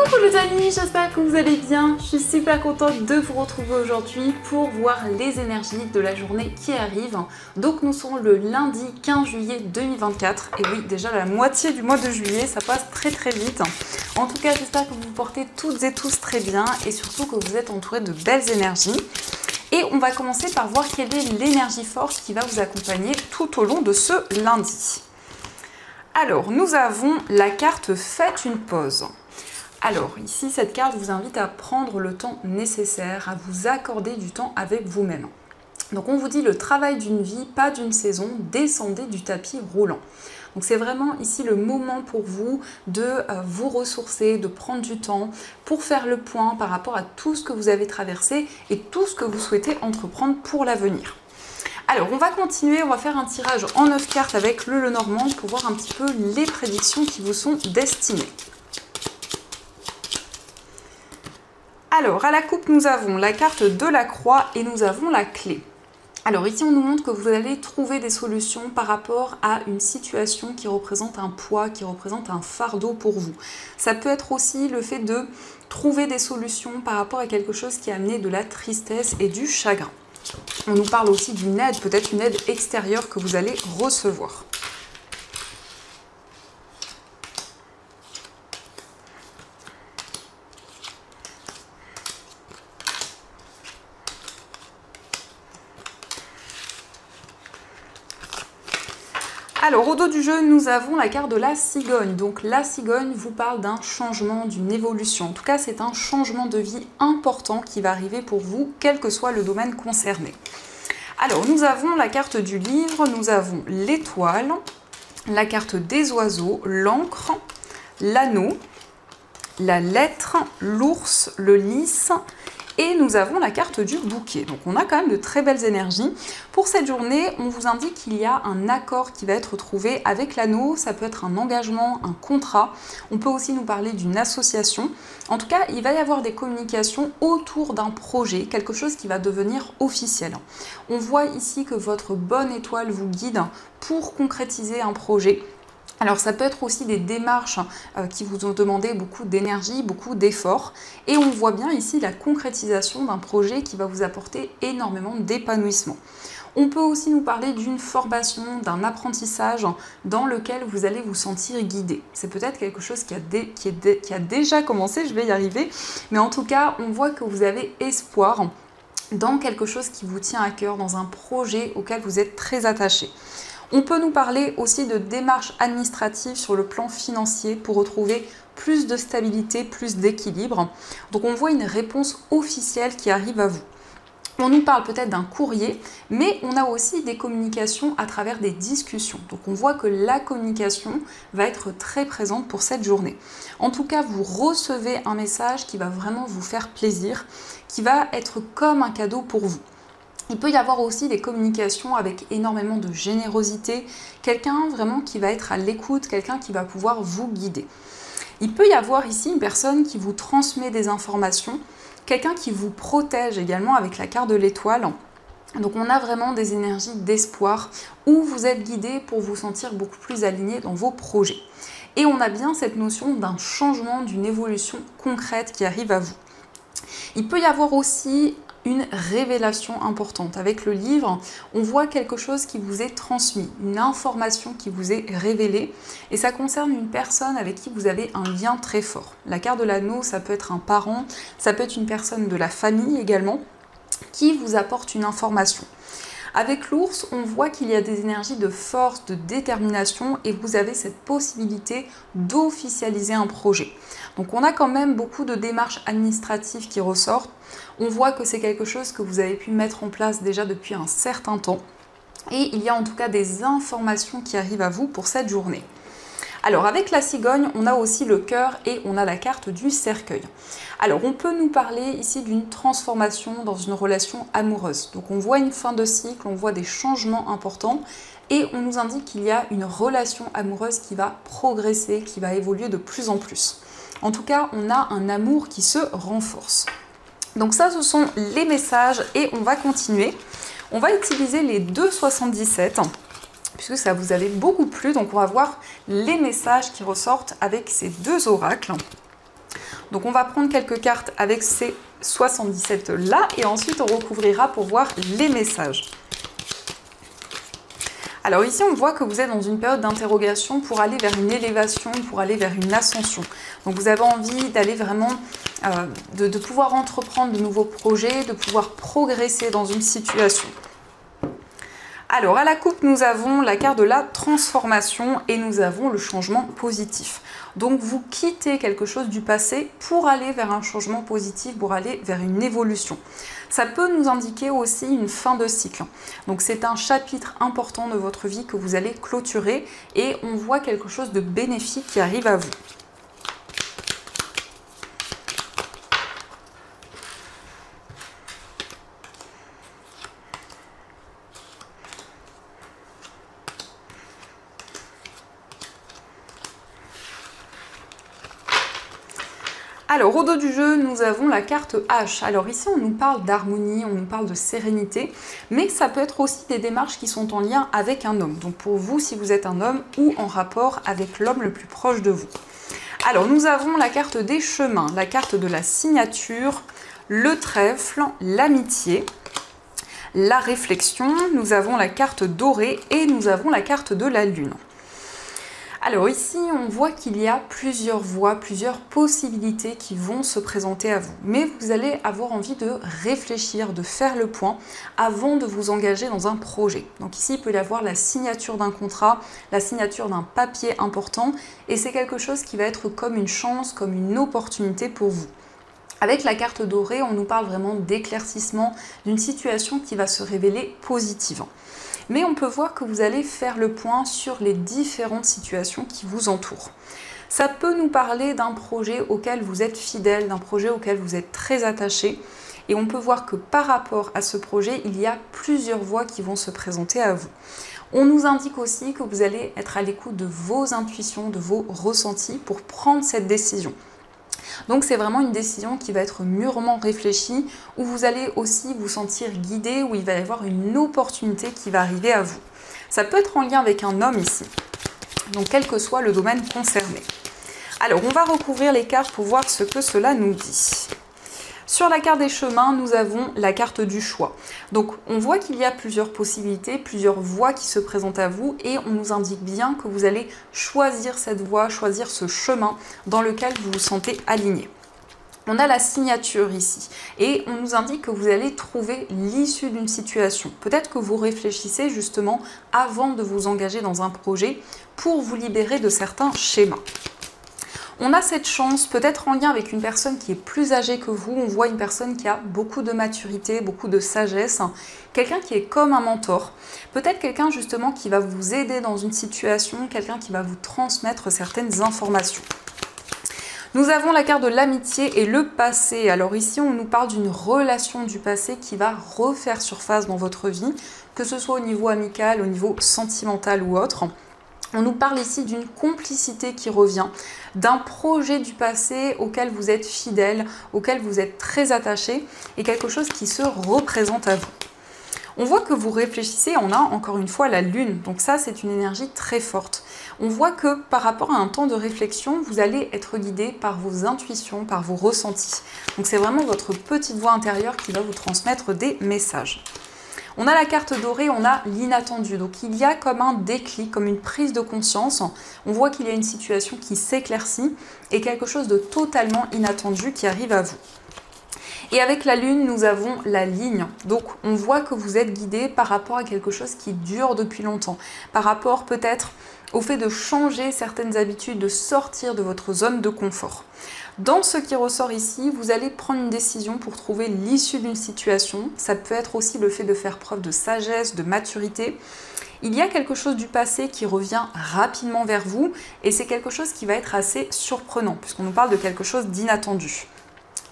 Coucou les amis, j'espère que vous allez bien. Je suis super contente de vous retrouver aujourd'hui pour voir les énergies de la journée qui arrive. Donc nous sommes le lundi 15 juillet 2024 et oui, déjà la moitié du mois de juillet, ça passe très vite. En tout cas, j'espère que vous vous portez toutes et tous très bien et surtout que vous êtes entourés de belles énergies. Et on va commencer par voir quelle est l'énergie force qui va vous accompagner tout au long de ce lundi. Alors, nous avons la carte « Faites une pause ». Alors, ici, cette carte vous invite à prendre le temps nécessaire, à vous accorder du temps avec vous-même. Donc, on vous dit le travail d'une vie, pas d'une saison, descendez du tapis roulant. Donc, c'est vraiment ici le moment pour vous de vous ressourcer, de prendre du temps pour faire le point par rapport à tout ce que vous avez traversé et tout ce que vous souhaitez entreprendre pour l'avenir. Alors, on va continuer, on va faire un tirage en 9 cartes avec le Lenormand pour voir un petit peu les prédictions qui vous sont destinées. Alors, à la coupe, nous avons la carte de la croix et nous avons la clé. Alors ici, on nous montre que vous allez trouver des solutions par rapport à une situation qui représente un poids, qui représente un fardeau pour vous. Ça peut être aussi le fait de trouver des solutions par rapport à quelque chose qui a amené de la tristesse et du chagrin. On nous parle aussi d'une aide, peut-être une aide extérieure que vous allez recevoir. Alors, au dos du jeu, nous avons la carte de la cigogne. Donc, la cigogne vous parle d'un changement, d'une évolution. En tout cas, c'est un changement de vie important qui va arriver pour vous, quel que soit le domaine concerné. Alors, nous avons la carte du livre, nous avons l'étoile, la carte des oiseaux, l'encre, l'anneau, la lettre, l'ours, le lys. Et nous avons la carte du bouquet. Donc on a quand même de très belles énergies. Pour cette journée, on vous indique qu'il y a un accord qui va être trouvé avec l'anneau. Ça peut être un engagement, un contrat. On peut aussi nous parler d'une association. En tout cas, il va y avoir des communications autour d'un projet, quelque chose qui va devenir officiel. On voit ici que votre bonne étoile vous guide pour concrétiser un projet. Alors ça peut être aussi des démarches qui vous ont demandé beaucoup d'énergie, beaucoup d'efforts. Et on voit bien ici la concrétisation d'un projet qui va vous apporter énormément d'épanouissement. On peut aussi nous parler d'une formation, d'un apprentissage dans lequel vous allez vous sentir guidé. C'est peut-être quelque chose qui a déjà commencé, je vais y arriver. Mais en tout cas, on voit que vous avez espoir dans quelque chose qui vous tient à cœur, dans un projet auquel vous êtes très attaché. On peut nous parler aussi de démarches administratives sur le plan financier pour retrouver plus de stabilité, plus d'équilibre. Donc on voit une réponse officielle qui arrive à vous. On nous parle peut-être d'un courrier, mais on a aussi des communications à travers des discussions. Donc on voit que la communication va être très présente pour cette journée. En tout cas, vous recevez un message qui va vraiment vous faire plaisir, qui va être comme un cadeau pour vous. Il peut y avoir aussi des communications avec énormément de générosité, quelqu'un vraiment qui va être à l'écoute, quelqu'un qui va pouvoir vous guider. Il peut y avoir ici une personne qui vous transmet des informations, quelqu'un qui vous protège également avec la carte de l'étoile. Donc on a vraiment des énergies d'espoir où vous êtes guidé pour vous sentir beaucoup plus aligné dans vos projets. Et on a bien cette notion d'un changement, d'une évolution concrète qui arrive à vous. Il peut y avoir aussi une révélation importante. Avec le livre, on voit quelque chose qui vous est transmis, une information qui vous est révélée et ça concerne une personne avec qui vous avez un lien très fort. La carte de l'anneau, ça peut être un parent, ça peut être une personne de la famille également qui vous apporte une information. Avec l'ours, on voit qu'il y a des énergies de force, de détermination et vous avez cette possibilité d'officialiser un projet. Donc on a quand même beaucoup de démarches administratives qui ressortent. On voit que c'est quelque chose que vous avez pu mettre en place déjà depuis un certain temps. Et il y a en tout cas des informations qui arrivent à vous pour cette journée. Alors avec la cigogne, on a aussi le cœur et on a la carte du cercueil. Alors on peut nous parler ici d'une transformation dans une relation amoureuse. Donc on voit une fin de cycle, on voit des changements importants et on nous indique qu'il y a une relation amoureuse qui va progresser, qui va évoluer de plus en plus. En tout cas, on a un amour qui se renforce. Donc ça, ce sont les messages et on va continuer. On va utiliser les 2,77 puisque ça vous avait beaucoup plu. Donc on va voir les messages qui ressortent avec ces deux oracles. Donc on va prendre quelques cartes avec ces 77 là et ensuite on recouvrira pour voir les messages. Alors ici, on voit que vous êtes dans une période d'interrogation pour aller vers une élévation, pour aller vers une ascension. Donc vous avez envie d'aller vraiment, de pouvoir entreprendre de nouveaux projets, de pouvoir progresser dans une situation. Alors à la coupe, nous avons la carte de la transformation et nous avons le changement positif. Donc vous quittez quelque chose du passé pour aller vers un changement positif, pour aller vers une évolution. Ça peut nous indiquer aussi une fin de cycle. Donc c'est un chapitre important de votre vie que vous allez clôturer et on voit quelque chose de bénéfique qui arrive à vous. Alors, au dos du jeu, nous avons la carte H. Alors ici, on nous parle d'harmonie, on nous parle de sérénité, mais ça peut être aussi des démarches qui sont en lien avec un homme. Donc pour vous, si vous êtes un homme ou en rapport avec l'homme le plus proche de vous. Alors, nous avons la carte des chemins, la carte de la signature, le trèfle, l'amitié, la réflexion, nous avons la carte dorée et nous avons la carte de la lune. Alors ici, on voit qu'il y a plusieurs voies, plusieurs possibilités qui vont se présenter à vous. Mais vous allez avoir envie de réfléchir, de faire le point avant de vous engager dans un projet. Donc ici, il peut y avoir la signature d'un contrat, la signature d'un papier important et c'est quelque chose qui va être comme une chance, comme une opportunité pour vous. Avec la carte dorée, on nous parle vraiment d'éclaircissement d'une situation qui va se révéler positive. Mais on peut voir que vous allez faire le point sur les différentes situations qui vous entourent. Ça peut nous parler d'un projet auquel vous êtes fidèle, d'un projet auquel vous êtes très attaché. Et on peut voir que par rapport à ce projet, il y a plusieurs voies qui vont se présenter à vous. On nous indique aussi que vous allez être à l'écoute de vos intuitions, de vos ressentis pour prendre cette décision. Donc c'est vraiment une décision qui va être mûrement réfléchie, où vous allez aussi vous sentir guidé, où il va y avoir une opportunité qui va arriver à vous. Ça peut être en lien avec un homme ici, donc quel que soit le domaine concerné. Alors on va recouvrir les cartes pour voir ce que cela nous dit. Sur la carte des chemins, nous avons la carte du choix. Donc on voit qu'il y a plusieurs possibilités, plusieurs voies qui se présentent à vous et on nous indique bien que vous allez choisir cette voie, choisir ce chemin dans lequel vous vous sentez aligné. On a la signature ici et on nous indique que vous allez trouver l'issue d'une situation. Peut-être que vous réfléchissez justement avant de vous engager dans un projet pour vous libérer de certains schémas. On a cette chance, peut-être en lien avec une personne qui est plus âgée que vous, on voit une personne qui a beaucoup de maturité, beaucoup de sagesse, quelqu'un qui est comme un mentor, peut-être quelqu'un justement qui va vous aider dans une situation, quelqu'un qui va vous transmettre certaines informations. Nous avons la carte de l'amitié et le passé. Alors ici, on nous parle d'une relation du passé qui va refaire surface dans votre vie, que ce soit au niveau amical, au niveau sentimental ou autre. On nous parle ici d'une complicité qui revient, d'un projet du passé auquel vous êtes fidèle, auquel vous êtes très attaché et quelque chose qui se représente à vous. On voit que vous réfléchissez, on a encore une fois la lune, donc ça c'est une énergie très forte. On voit que par rapport à un temps de réflexion, vous allez être guidé par vos intuitions, par vos ressentis. Donc c'est vraiment votre petite voix intérieure qui va vous transmettre des messages. On a la carte dorée, on a l'inattendu. Donc il y a comme un déclic, comme une prise de conscience. On voit qu'il y a une situation qui s'éclaircit et quelque chose de totalement inattendu qui arrive à vous. Et avec la lune, nous avons la ligne. Donc on voit que vous êtes guidé par rapport à quelque chose qui dure depuis longtemps. Par rapport peut-être au fait de changer certaines habitudes, de sortir de votre zone de confort. Dans ce qui ressort ici, vous allez prendre une décision pour trouver l'issue d'une situation. Ça peut être aussi le fait de faire preuve de sagesse, de maturité. Il y a quelque chose du passé qui revient rapidement vers vous et c'est quelque chose qui va être assez surprenant puisqu'on nous parle de quelque chose d'inattendu.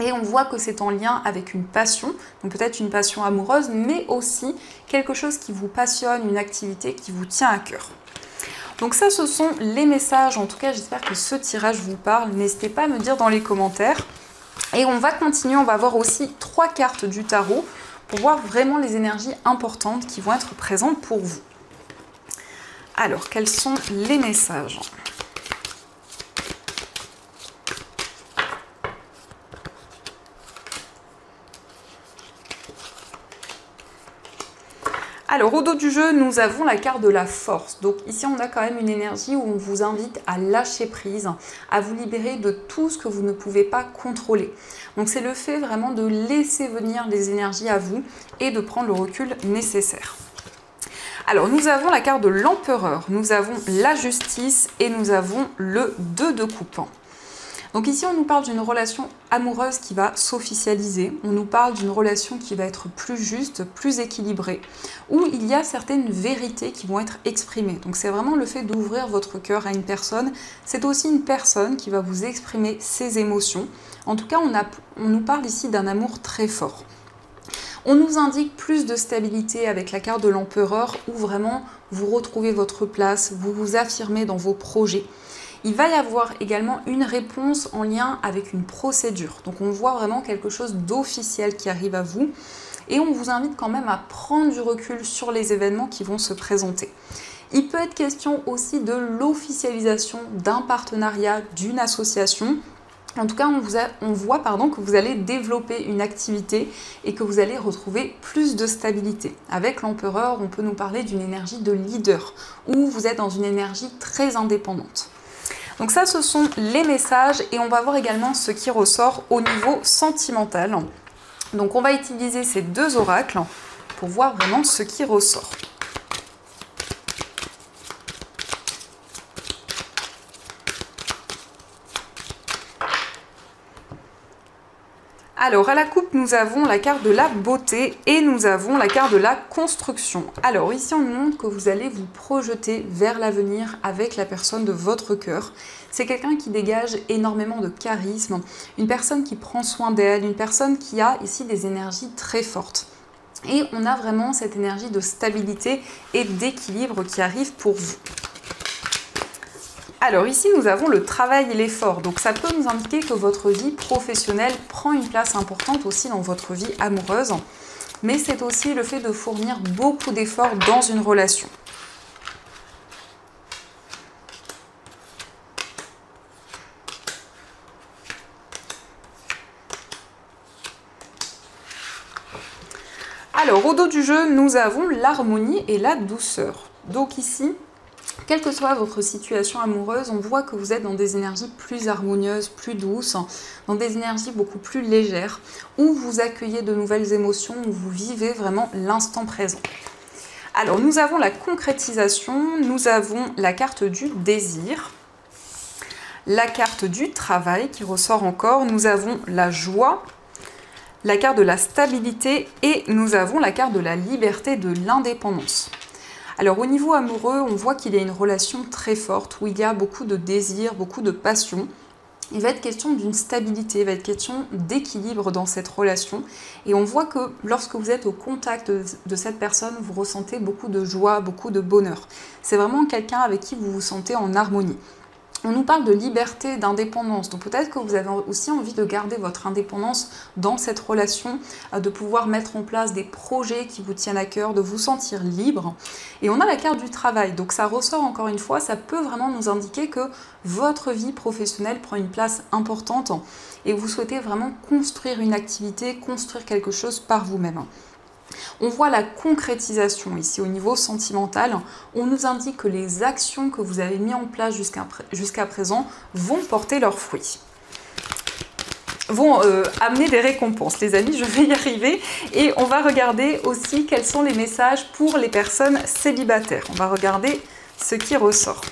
Et on voit que c'est en lien avec une passion, donc peut-être une passion amoureuse, mais aussi quelque chose qui vous passionne, une activité qui vous tient à cœur. Donc ça, ce sont les messages. En tout cas, j'espère que ce tirage vous parle. N'hésitez pas à me dire dans les commentaires. Et on va continuer, on va voir aussi 3 cartes du tarot pour voir vraiment les énergies importantes qui vont être présentes pour vous. Alors, quels sont les messages ? Alors au dos du jeu, nous avons la carte de la force. Donc ici, on a quand même une énergie où on vous invite à lâcher prise, à vous libérer de tout ce que vous ne pouvez pas contrôler. Donc c'est le fait vraiment de laisser venir les énergies à vous et de prendre le recul nécessaire. Alors nous avons la carte de l'empereur, nous avons la justice et nous avons le 2 de coupe. Donc ici, on nous parle d'une relation amoureuse qui va s'officialiser, on nous parle d'une relation qui va être plus juste, plus équilibrée, où il y a certaines vérités qui vont être exprimées. Donc c'est vraiment le fait d'ouvrir votre cœur à une personne, c'est aussi une personne qui va vous exprimer ses émotions. En tout cas, on nous parle ici d'un amour très fort. On nous indique plus de stabilité avec la carte de l'empereur, où vraiment vous retrouvez votre place, vous vous affirmez dans vos projets. Il va y avoir également une réponse en lien avec une procédure. Donc on voit vraiment quelque chose d'officiel qui arrive à vous et on vous invite quand même à prendre du recul sur les événements qui vont se présenter. Il peut être question aussi de l'officialisation d'un partenariat, d'une association. En tout cas, on voit que vous allez développer une activité et que vous allez retrouver plus de stabilité. Avec l'empereur, on peut nous parler d'une énergie de leader où vous êtes dans une énergie très indépendante. Donc ça, ce sont les messages et on va voir également ce qui ressort au niveau sentimental. Donc on va utiliser ces deux oracles pour voir vraiment ce qui ressort. Alors, à la coupe, nous avons la carte de la beauté et nous avons la carte de la construction. Alors, ici, on nous montre que vous allez vous projeter vers l'avenir avec la personne de votre cœur. C'est quelqu'un qui dégage énormément de charisme, une personne qui prend soin d'elle, une personne qui a ici des énergies très fortes. Et on a vraiment cette énergie de stabilité et d'équilibre qui arrive pour vous. Alors ici, nous avons le travail et l'effort. Donc ça peut nous indiquer que votre vie professionnelle prend une place importante aussi dans votre vie amoureuse. Mais c'est aussi le fait de fournir beaucoup d'efforts dans une relation. Alors au dos du jeu, nous avons l'harmonie et la douceur. Donc ici, quelle que soit votre situation amoureuse, on voit que vous êtes dans des énergies plus harmonieuses, plus douces, dans des énergies beaucoup plus légères, où vous accueillez de nouvelles émotions, où vous vivez vraiment l'instant présent. Alors, nous avons la concrétisation, nous avons la carte du désir, la carte du travail qui ressort encore, nous avons la joie, la carte de la stabilité et nous avons la carte de la liberté, de l'indépendance. Alors au niveau amoureux, on voit qu'il y a une relation très forte où il y a beaucoup de désir, beaucoup de passion. Il va être question d'une stabilité, il va être question d'équilibre dans cette relation. Et on voit que lorsque vous êtes au contact de cette personne, vous ressentez beaucoup de joie, beaucoup de bonheur. C'est vraiment quelqu'un avec qui vous vous sentez en harmonie. On nous parle de liberté, d'indépendance, donc peut-être que vous avez aussi envie de garder votre indépendance dans cette relation, de pouvoir mettre en place des projets qui vous tiennent à cœur, de vous sentir libre. Et on a la carte du travail, donc ça ressort encore une fois, ça peut vraiment nous indiquer que votre vie professionnelle prend une place importante et vous souhaitez vraiment construire une activité, construire quelque chose par vous-même. On voit la concrétisation ici au niveau sentimental. On nous indique que les actions que vous avez mises en place jusqu'à présent vont porter leurs fruits. Vont amener des récompenses. Les amis, je vais y arriver. Et on va regarder aussi quels sont les messages pour les personnes célibataires. On va regarder ce qui ressort.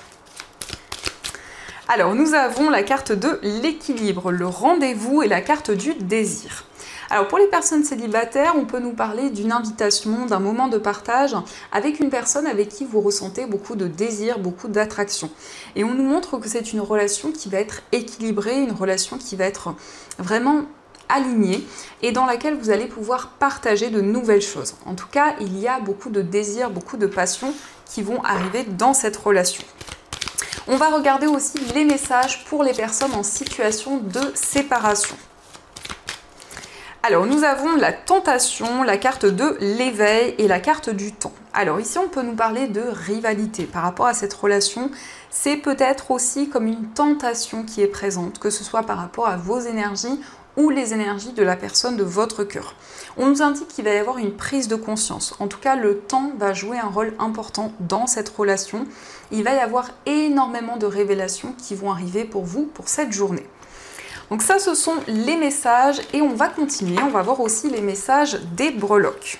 Alors, nous avons la carte de l'équilibre, le rendez-vous et la carte du désir. Alors pour les personnes célibataires, on peut nous parler d'une invitation, d'un moment de partage avec une personne avec qui vous ressentez beaucoup de désir, beaucoup d'attraction. Et on nous montre que c'est une relation qui va être équilibrée, une relation qui va être vraiment alignée et dans laquelle vous allez pouvoir partager de nouvelles choses. En tout cas, il y a beaucoup de désir, beaucoup de passion qui vont arriver dans cette relation. On va regarder aussi les messages pour les personnes en situation de séparation. Alors, nous avons la tentation, la carte de l'éveil et la carte du temps. Alors ici, on peut nous parler de rivalité par rapport à cette relation. C'est peut-être aussi comme une tentation qui est présente, que ce soit par rapport à vos énergies ou les énergies de la personne de votre cœur. On nous indique qu'il va y avoir une prise de conscience. En tout cas, le temps va jouer un rôle important dans cette relation. Il va y avoir énormément de révélations qui vont arriver pour vous pour cette journée. Donc ça, ce sont les messages et on va continuer. On va voir aussi les messages des breloques.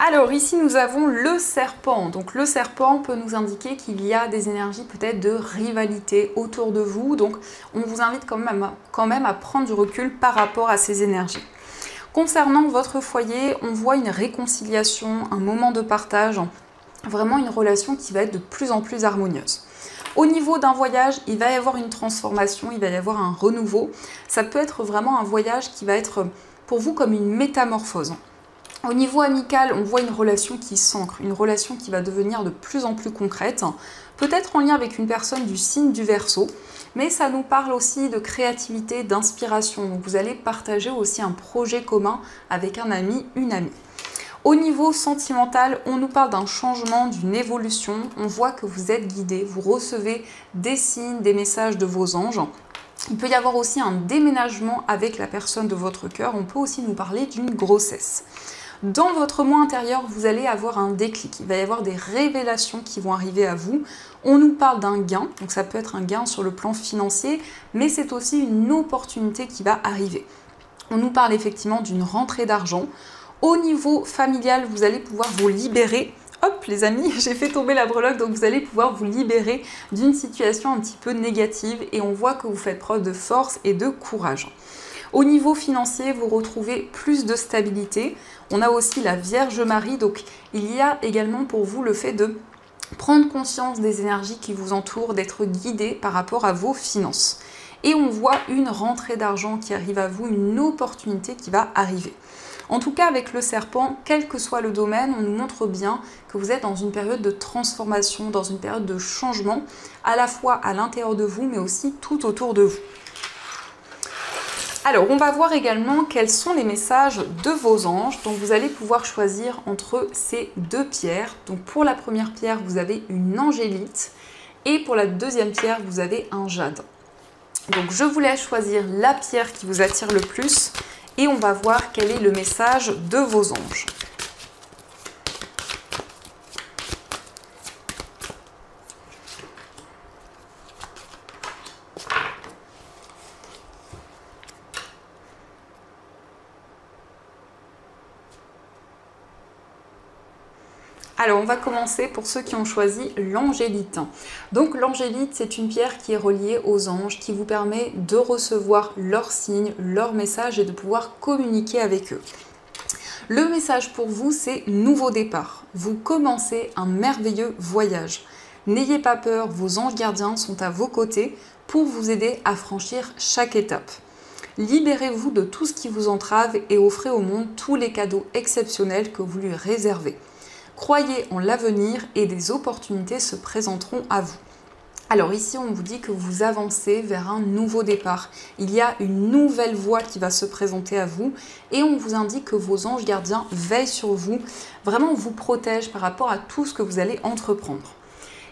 Alors ici nous avons le serpent, donc le serpent peut nous indiquer qu'il y a des énergies peut-être de rivalité autour de vous, donc on vous invite quand même à prendre du recul par rapport à ces énergies. Concernant votre foyer, on voit une réconciliation, un moment de partage, vraiment une relation qui va être de plus en plus harmonieuse. Au niveau d'un voyage, il va y avoir une transformation, il va y avoir un renouveau. Ça peut être vraiment un voyage qui va être pour vous comme une métamorphose. Au niveau amical, on voit une relation qui s'ancre, une relation qui va devenir de plus en plus concrète, peut-être en lien avec une personne du signe du Verseau, mais ça nous parle aussi de créativité, d'inspiration. Donc vous allez partager aussi un projet commun avec un ami, une amie. Au niveau sentimental, on nous parle d'un changement, d'une évolution. On voit que vous êtes guidé, vous recevez des signes, des messages de vos anges. Il peut y avoir aussi un déménagement avec la personne de votre cœur. On peut aussi nous parler d'une grossesse. Dans votre moi intérieur, vous allez avoir un déclic. Il va y avoir des révélations qui vont arriver à vous. On nous parle d'un gain, donc ça peut être un gain sur le plan financier, mais c'est aussi une opportunité qui va arriver. On nous parle effectivement d'une rentrée d'argent. Au niveau familial, vous allez pouvoir vous libérer. Hop les amis, j'ai fait tomber la breloque, donc vous allez pouvoir vous libérer d'une situation un petit peu négative et on voit que vous faites preuve de force et de courage. Au niveau financier, vous retrouvez plus de stabilité. On a aussi la Vierge Marie, donc il y a également pour vous le fait de prendre conscience des énergies qui vous entourent, d'être guidé par rapport à vos finances. Et on voit une rentrée d'argent qui arrive à vous, une opportunité qui va arriver. En tout cas, avec le serpent, quel que soit le domaine, on nous montre bien que vous êtes dans une période de transformation, dans une période de changement, à la fois à l'intérieur de vous, mais aussi tout autour de vous. Alors, on va voir également quels sont les messages de vos anges. Donc, vous allez pouvoir choisir entre ces deux pierres. Donc, pour la première pierre, vous avez une angélite. Et pour la deuxième pierre, vous avez un jade. Donc, je vous laisse choisir la pierre qui vous attire le plus. Et on va voir quel est le message de vos anges. Alors, on va commencer pour ceux qui ont choisi l'angélite. Donc, l'angélite, c'est une pierre qui est reliée aux anges, qui vous permet de recevoir leurs signes, leurs messages et de pouvoir communiquer avec eux. Le message pour vous, c'est nouveau départ. Vous commencez un merveilleux voyage. N'ayez pas peur, vos anges gardiens sont à vos côtés pour vous aider à franchir chaque étape. Libérez-vous de tout ce qui vous entrave et offrez au monde tous les cadeaux exceptionnels que vous lui réservez. Croyez en l'avenir et des opportunités se présenteront à vous. Alors ici, on vous dit que vous avancez vers un nouveau départ. Il y a une nouvelle voie qui va se présenter à vous et on vous indique que vos anges gardiens veillent sur vous, vraiment vous protègent par rapport à tout ce que vous allez entreprendre.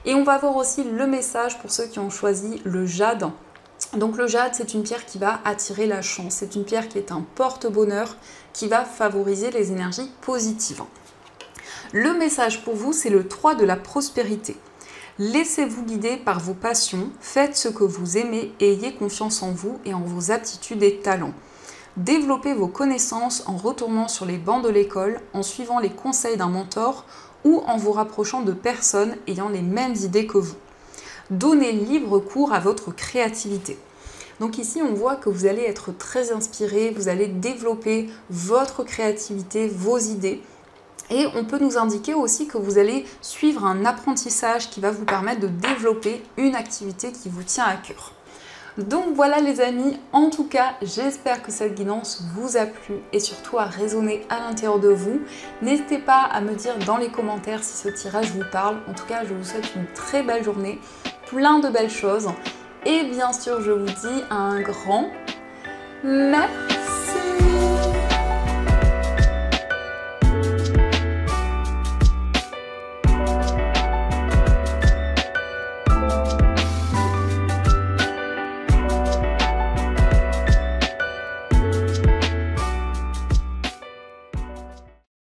Et on va voir aussi le message pour ceux qui ont choisi le jade. Donc le jade, c'est une pierre qui va attirer la chance. C'est une pierre qui est un porte-bonheur qui va favoriser les énergies positives. Le message pour vous, c'est le 3 de la prospérité. Laissez-vous guider par vos passions, faites ce que vous aimez et ayez confiance en vous et en vos aptitudes et talents. Développez vos connaissances en retournant sur les bancs de l'école, en suivant les conseils d'un mentor ou en vous rapprochant de personnes ayant les mêmes idées que vous. Donnez libre cours à votre créativité. Donc ici, on voit que vous allez être très inspiré, vous allez développer votre créativité, vos idées. Et on peut nous indiquer aussi que vous allez suivre un apprentissage qui va vous permettre de développer une activité qui vous tient à cœur. Donc voilà les amis, en tout cas, j'espère que cette guidance vous a plu et surtout a résonné à l'intérieur de vous. N'hésitez pas à me dire dans les commentaires si ce tirage vous parle. En tout cas, je vous souhaite une très belle journée, plein de belles choses. Et bien sûr, je vous dis un grand merci.